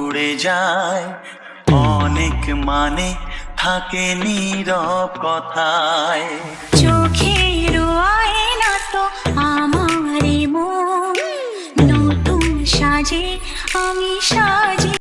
উড়ে যায়, অনেক মানে থাকে নীরব কথায়। চোখের আয়না তো আমারই মন, নতুন সাজে আমি সাজি।